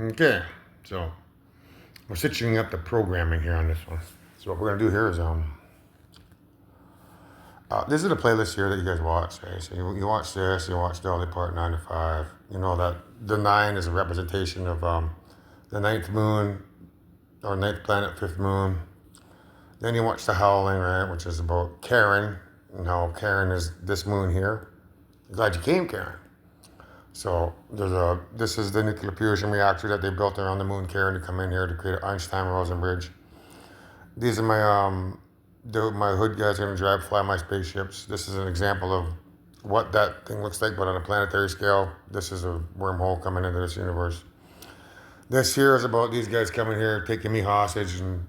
Okay, so we're stitching up the programming here on this one. So what we're gonna do here is this is the playlist here that you guys watch, right? So you watch this, you watch Dolly Parton 9 to 5. You know that the 9 is a representation of the ninth moon or ninth planet, fifth moon. Then you watch The Howling, right, which is about Karen and how Karen is this moon here. Glad you came, Karen. So this is the nuclear fusion reactor that they built around the moon, Karen, to come in here to create an Einstein-Rosen bridge. These are my hood guys are gonna drive, fly my spaceships. This is an example of what that thing looks like, but on a planetary scale. This is a wormhole coming into this universe. This here is about these guys coming here, taking me hostage and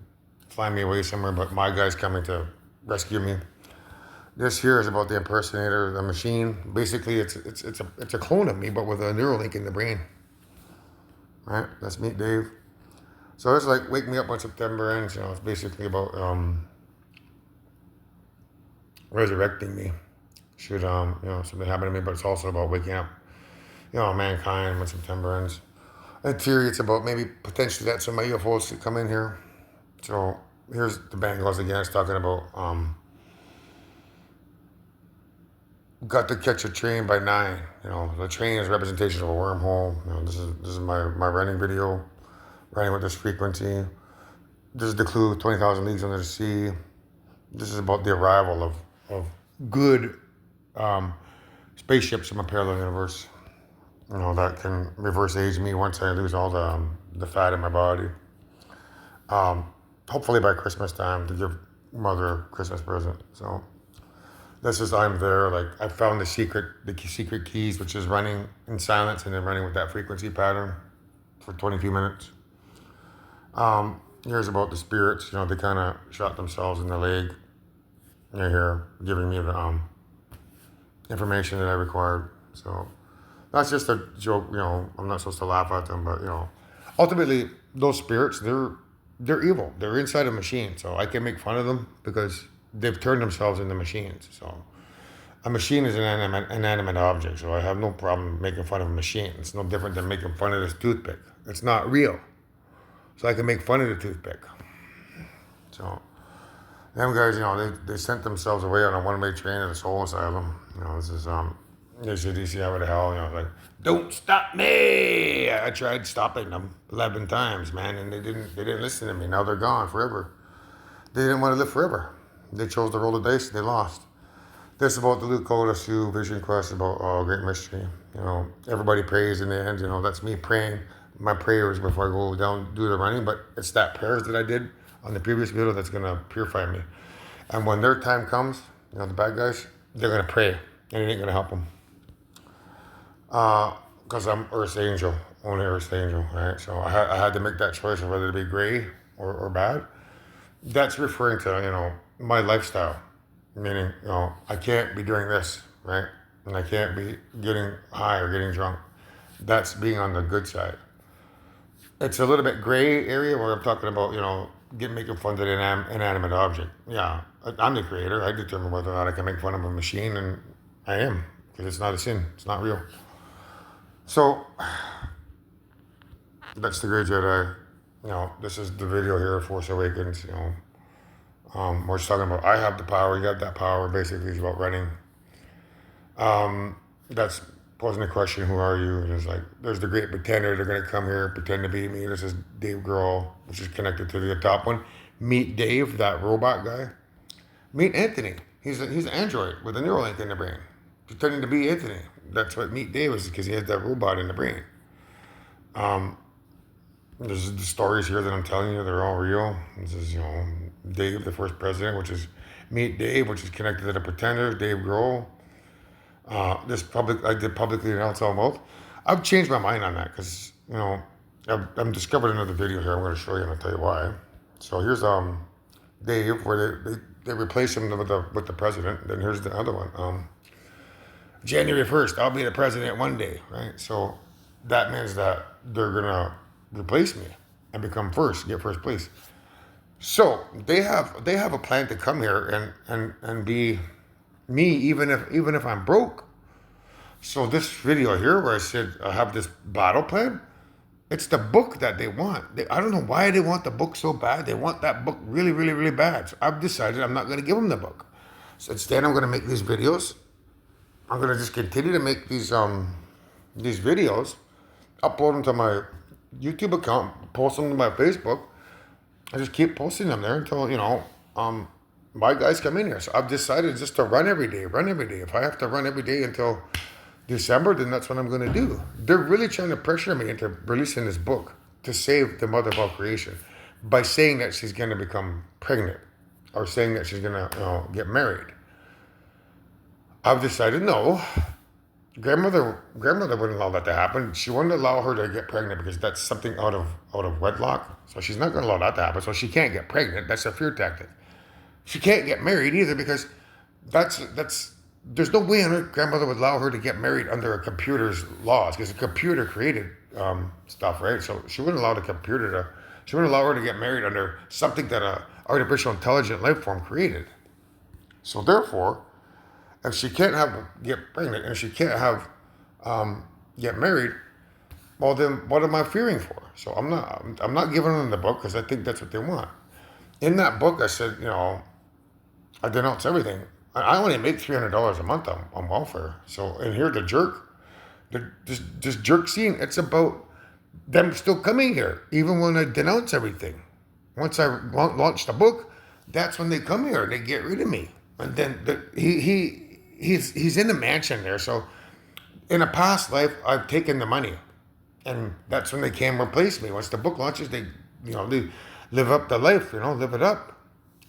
flying me away somewhere, but my guys coming to rescue me. This here is about the impersonator, the machine. Basically, it's a clone of me, but with a Neuralink in the brain. Right? That's Meet Dave. So it's like Wake Me Up When September Ends. You know, it's basically about resurrecting me. Should something happen to me, but it's also about waking up, mankind when September ends. In theory, it's about maybe potentially that some UFOs could come in here. So here's the Bengals again. It's talking about got to catch a train by 9. The train is a representation of a wormhole. This is my running video, running with this frequency. This is the clue, 20,000 leagues under the sea. This is about the arrival of good spaceships from a parallel universe. That can reverse age me once I lose all the fat in my body. Hopefully by Christmas time to give mother a Christmas present. So this is I'm there. Like I found the secret keys, which is running in silence and then running with that frequency pattern for 22 minutes. Here's about the spirits. They kind of shot themselves in the leg. They're here giving me the information that I required. So that's just a joke. I'm not supposed to laugh at them, but ultimately those spirits, they're evil. They're inside a machine, so I can make fun of them because they've turned themselves into machines. So a machine is an inanimate object, so I have no problem making fun of a machine. It's no different than making fun of this toothpick. It's not real. So I can make fun of the toothpick. So them guys, they sent themselves away on a one-way train to the soul asylum. This is ACDC Highway to Hell. Like, don't stop me! I tried stopping them 11 times, man, and they didn't listen to me. Now they're gone forever. They didn't want to live forever. They chose to roll the dice. They lost. This is about the Lakota Sioux Vision Quest, about great mystery. Everybody prays in the end. That's me praying my prayers before I go down do the running. But it's that prayers that I did on the previous video that's gonna purify me. And when their time comes, the bad guys, they're gonna pray, and it ain't gonna help them. Because I'm Earth's angel, only Earth's angel, right? So I had to make that choice of whether to be gray or bad. That's referring to my lifestyle, meaning I can't be doing this, right? And I can't be getting high or getting drunk. That's being on the good side. It's a little bit gray area where I'm talking about making fun of an inanimate object. Yeah, I'm the creator. I determine whether or not I can make fun of a machine, and I am, because it's not a sin. It's not real. So that's the Great Jedi. This is the video here, Force Awakens. We're just talking about I have the power, you have that power. Basically, it's about running. That's posing the question, who are you? And it's like, there's the great pretender. They're going to come here, pretend to be me. This is Dave Grohl, which is connected to the top one. Meet Dave, that robot guy. Meet Anthony. He's an android with a Neuralink in the brain, pretending to be Anthony. That's what Meet Dave is, because he has that robot in the brain. There's the stories here that I'm telling you, they're all real. This is, Dave, the first president, which is Meet Dave, which is connected to the pretender, Dave Grohl. I did publicly announce all both. I've changed my mind on that because, I've discovered another video here. I'm going to show you and I'll tell you why. So here's Dave, where they replace him with the president. Then here's the other one. January 1st, I'll be the president one day, right? So that means that they're going to replace me and become first, get first place. So they have a plan to come here and be me, even if I'm broke. So this video here where I said I have this battle plan, It's the book that they want. I don't know why they want the book so bad. They want that book really, really, really bad. So I've decided I'm not going to give them the book. So instead, I'm going to make these videos. I'm going to just continue to make these videos, upload them to my YouTube account, post them to my Facebook. I just keep posting them there until, my guys come in here. So I've decided just to run every day. If I have to run every day until December, then that's what I'm going to do. They're really trying to pressure me into releasing this book to save the mother of all creation by saying that she's going to become pregnant or saying that she's going to get married. I've decided no. Grandmother wouldn't allow that to happen. She wouldn't allow her to get pregnant because that's something out of wedlock. So she's not going to allow that to happen. So she can't get pregnant. That's a fear tactic. She can't get married either because there's no way her grandmother would allow her to get married under a computer's laws because the computer created stuff, right? So she wouldn't allow she wouldn't allow her to get married under something that a artificial intelligent life form created. So therefore, if she can't get pregnant and she can't get married, well then what am I fearing for? So I'm not giving them the book because I think that's what they want. In that book, I said, I denounce everything. I only make $300 a month on welfare. So, and here this jerk scene, it's about them still coming here, even when I denounce everything. Once I launch the book, that's when they come here and they get rid of me. And then he's in the mansion there. So, in a past life, I've taken the money, and that's when they came replace me. Once the book launches, they live up the life, live it up.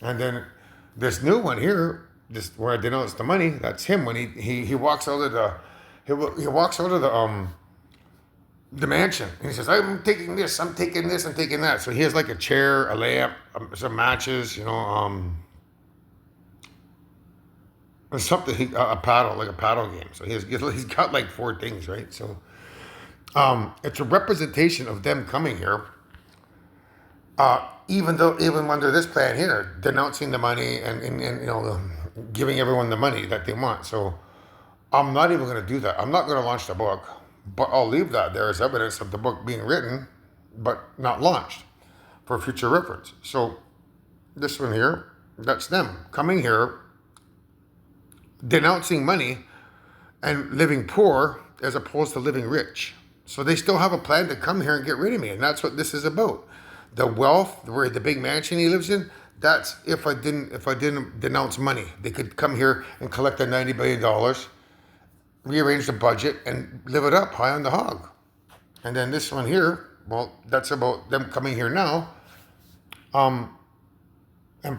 And then this new one here, this where I denounce the money, that's him when he walks out of the mansion. And he says, I'm taking this, I'm taking this, I'm taking that. So he has like a chair, a lamp, some matches, something, a paddle, like a paddle game. So he's got like 4 things, right? So it's a representation of them coming here. Even under this plan here, denouncing the money and giving everyone the money that they want. So I'm not even going to do that. I'm not going to launch the book, but I'll leave that there as evidence of the book being written, but not launched for future reference. So this one here, that's them coming here, denouncing money and living poor as opposed to living rich. So they still have a plan to come here and get rid of me. And that's what this is about. The wealth, where the big mansion he lives in, that's if I didn't denounce money. They could come here and collect the $90 billion, rearrange the budget, and live it up high on the hog. And then this one here, well, that's about them coming here now, and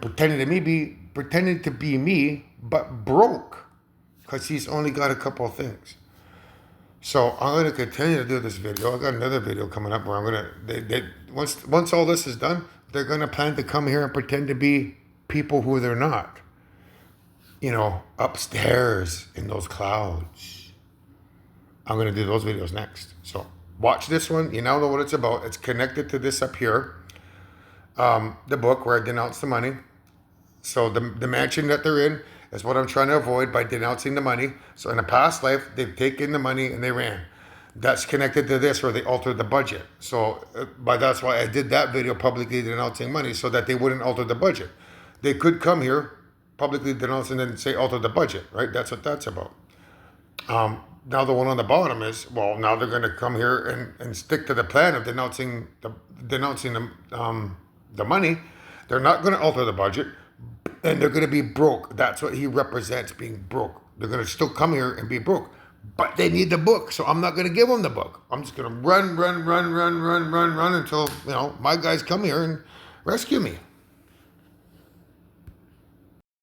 pretending to be me, but broke, because he's only got a couple of things. So I'm going to continue to do this video. I got another video coming up where I'm going to, once all this is done, they're going to plan to come here and pretend to be people who they're not. Upstairs in those clouds. I'm going to do those videos next. So watch this one. You now know what it's about. It's connected to this up here. The book where I denounce the money. So the mansion that they're in is what I'm trying to avoid by denouncing the money. So in a past life, they've taken the money and they ran. That's connected to this where they altered the budget. So that's why I did that video publicly denouncing money, so that they wouldn't alter the budget. They could come here, publicly denounce and then say alter the budget, right? That's what that's about. Now the one on the bottom is, well, now they're going to come here and stick to the plan of denouncing the money. They're not going to alter the budget. And they're going to be broke. That's what he represents, being broke. They're going to still come here and be broke. But they need the book, so I'm not going to give them the book. I'm just going to run until, my guys come here and rescue me.